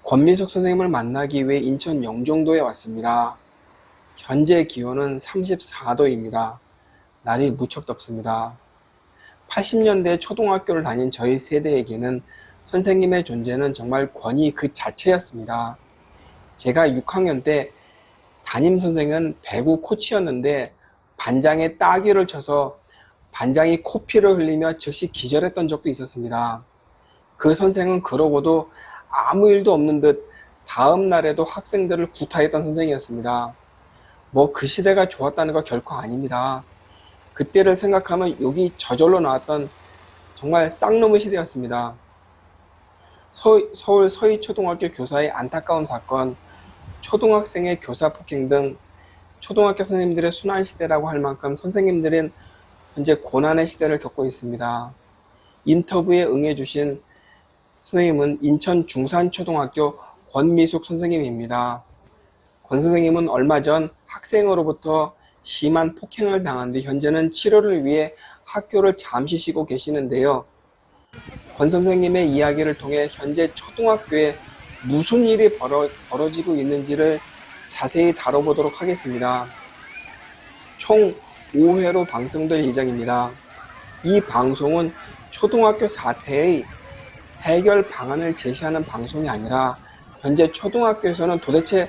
권민숙 선생님을 만나기 위해 인천 영종도에 왔습니다. 현재 기온은 34도입니다. 날이 무척 덥습니다. 80년대 초등학교를 다닌 저희 세대에게는 선생님의 존재는 정말 권위 그 자체였습니다. 제가 6학년 때 담임 선생은 배구 코치였는데 반장에 따귀를 쳐서 반장이 코피를 흘리며 즉시 기절했던 적도 있었습니다. 그 선생은 그러고도 아무 일도 없는 듯 다음 날에도 학생들을 구타했던 선생이었습니다. 뭐 그 시대가 좋았다는 거 결코 아닙니다. 그때를 생각하면 욕이 저절로 나왔던 정말 쌍놈의 시대였습니다. 서울 서희초등학교 교사의 안타까운 사건, 초등학생의 교사 폭행 등 초등학교 선생님들의 순환 시대라고 할 만큼 선생님들은 현재 고난의 시대를 겪고 있습니다. 인터뷰에 응해주신 선생님은 인천 중산초등학교 권미숙 선생님입니다. 권 선생님은 얼마 전 학생으로부터 심한 폭행을 당한 뒤 현재는 치료를 위해 학교를 잠시 쉬고 계시는데요. 권 선생님의 이야기를 통해 현재 초등학교에 무슨 일이 벌어지고 있는지를 자세히 다뤄보도록 하겠습니다. 총 5회로 방송될 예정입니다. 이 방송은 초등학교 사태의 해결 방안을 제시하는 방송이 아니라 현재 초등학교에서는 도대체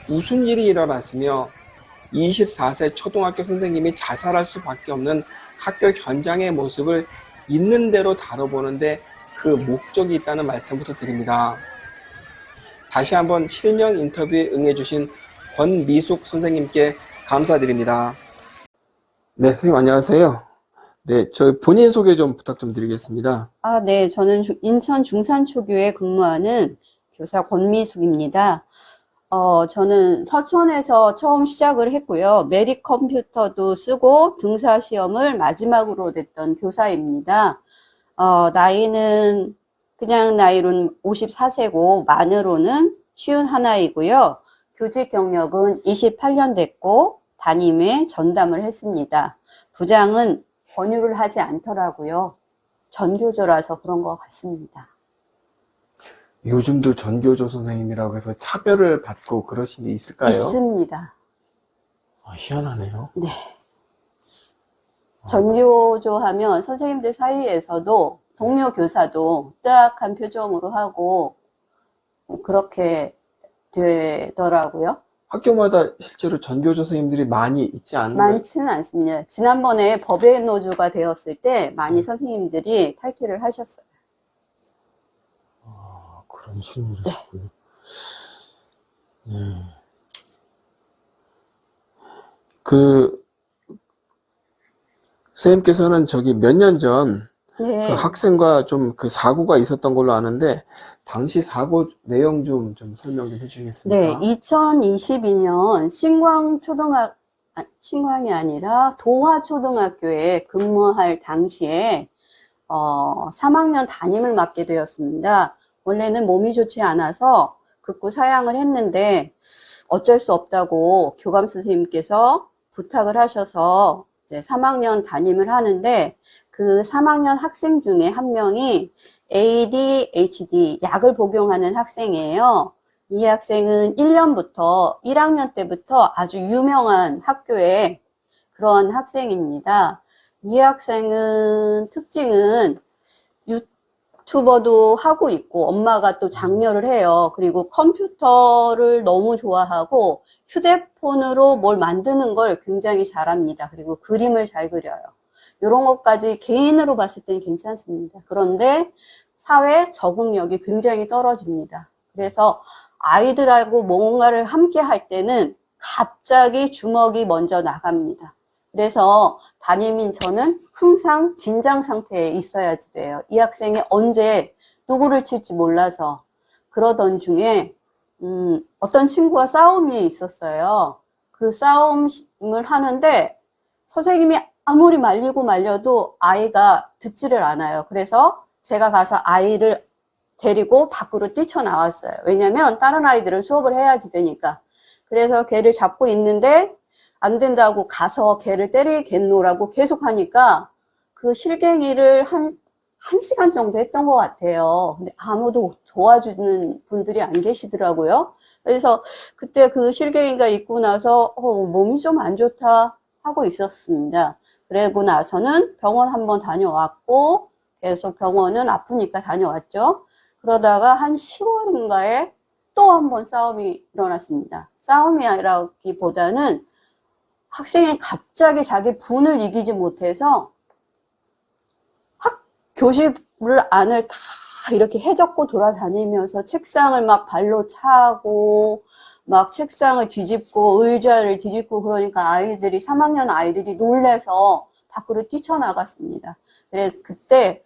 무슨 일이 일어났으며 24세 초등학교 선생님이 자살할 수밖에 없는 학교 현장의 모습을 있는 대로 다뤄보는데 그 목적이 있다는 말씀부터 드립니다. 다시 한번 실명 인터뷰에 응해주신 권미숙 선생님께 감사드립니다. 네, 선생님 안녕하세요. 네, 저 본인 소개 좀 부탁 좀 드리겠습니다. 네, 저는 인천 중산초교에 근무하는 교사 권미숙입니다. 저는 서천에서 처음 시작을 했고요. 메리 컴퓨터도 쓰고 등사 시험을 마지막으로 냈던 교사입니다. 나이는 그냥 나이로는 54세고 만으로는 51이고요. 교직 경력은 28년 됐고 담임에 전담을 했습니다. 부장은 권유를 하지 않더라고요. 전교조라서 그런 것 같습니다. 요즘도 전교조 선생님이라고 해서 차별을 받고 그러신 게 있을까요? 있습니다. 희한하네요. 네. 전교조 하면 선생님들 사이에서도 동료 교사도 뜨악한 표정으로 하고 그렇게 되더라고요. 학교마다 실제로 전교조 선생님들이 많이 있지 않나요? 많지는 않습니다. 지난번에 법외노조가 되었을 때 많이 선생님들이 탈퇴를 하셨어요. 그런 식으로 있었군요. 네. 선생님께서는 몇 년 전 네. 그 학생과 좀 그 사고가 있었던 걸로 아는데, 당시 사고 내용 좀 설명 좀 해주시겠습니까? 네, 2022년 신광이 아니라 도화초등학교에 근무할 당시에 3학년 담임을 맡게 되었습니다. 원래는 몸이 좋지 않아서 극구 사양을 했는데 어쩔 수 없다고 교감 선생님께서 부탁을 하셔서 이제 3학년 담임을 하는데 그 3학년 학생 중에 한 명이 ADHD 약을 복용하는 학생이에요. 이 학생은 1학년 때부터 아주 유명한 학교의 그런 학생입니다. 이 학생은 특징은 유튜버도 하고 있고 엄마가 또 장려를 해요. 그리고 컴퓨터를 너무 좋아하고 휴대폰으로 뭘 만드는 걸 굉장히 잘합니다. 그리고 그림을 잘 그려요. 이런 것까지 개인으로 봤을 때는 괜찮습니다. 그런데 사회 적응력이 굉장히 떨어집니다. 그래서 아이들하고 뭔가를 함께 할 때는 갑자기 주먹이 먼저 나갑니다. 그래서 담임인 저는 항상 긴장 상태에 있어야지 돼요. 이 학생이 언제 누구를 칠지 몰라서. 그러던 중에 어떤 친구와 싸움이 있었어요. 그 싸움을 하는데 선생님이 아무리 말리고 말려도 아이가 듣지를 않아요. 그래서 제가 가서 아이를 데리고 밖으로 뛰쳐나왔어요. 왜냐면 다른 아이들은 수업을 해야지 되니까. 그래서 걔를 잡고 있는데 안 된다고 가서 걔를 때리겠노라고 계속 하니까 그 실갱이를 1시간 정도 했던 것 같아요. 근데 아무도 도와주는 분들이 안 계시더라고요. 그래서 그때 그 실개인가 있고 나서 몸이 좀 안 좋다 하고 있었습니다. 그러고 나서는 병원 한번 다녀왔고 계속 병원은 아프니까 다녀왔죠. 그러다가 한 10월인가에 또 한 번 싸움이 일어났습니다. 싸움이라기보다는 학생이 갑자기 자기 분을 이기지 못해서 교실 안을 다 이렇게 해적고 돌아다니면서 책상을 막 발로 차고 막 책상을 뒤집고 의자를 뒤집고 그러니까 아이들이 3학년 아이들이 놀래서 밖으로 뛰쳐나갔습니다. 그래서 그때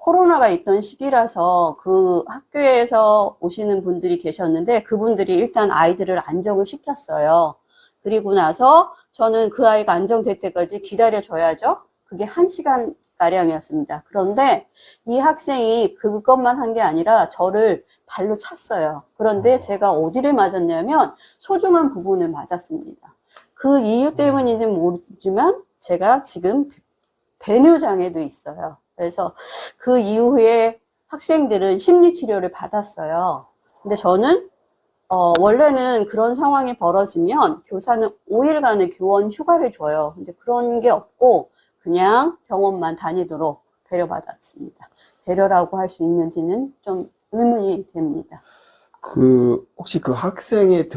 코로나가 있던 시기라서 그 학교에서 오시는 분들이 계셨는데 그분들이 일단 아이들을 안정을 시켰어요. 그리고 나서 저는 그 아이가 안정될 때까지 기다려줘야죠. 그게 1시간 가량이었습니다. 그런데 이 학생이 그것만 한 게 아니라 저를 발로 찼어요. 그런데 제가 어디를 맞았냐면 소중한 부분을 맞았습니다. 그 이유 때문인지는 모르지만 제가 지금 배뇨장애도 있어요. 그래서 그 이후에 학생들은 심리치료를 받았어요. 근데 저는 원래는 그런 상황이 벌어지면 교사는 5일간의 교원 휴가를 줘요. 근데 그런 게 없고 그냥 병원만 다니도록 배려받았습니다. 배려라고 할 수 있는지는 좀 의문이 됩니다. 혹시 그 학생의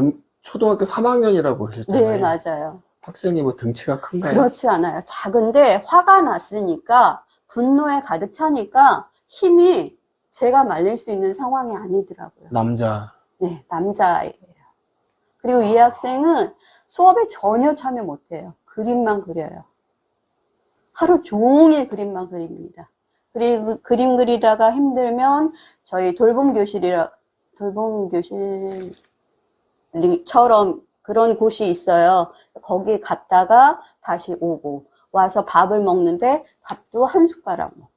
초등학교 3학년이라고 그러셨잖아요. 네, 맞아요. 학생이 뭐 등치가 큰가요? 그렇지 않아요. 작은데 화가 났으니까 분노에 가득 차니까 힘이 제가 말릴 수 있는 상황이 아니더라고요. 남자. 네, 남자예요. 그리고 이 학생은 수업에 전혀 참여 못해요. 그림만 그려요. 하루 종일 그림만 그립니다. 그리고 그림 그리다가 힘들면 저희 돌봄교실처럼 그런 곳이 있어요. 거기 갔다가 다시 오고 와서 밥을 먹는데 밥도 한 숟가락 먹고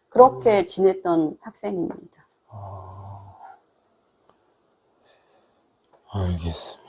그렇게 지냈던 학생입니다. 알겠습니다.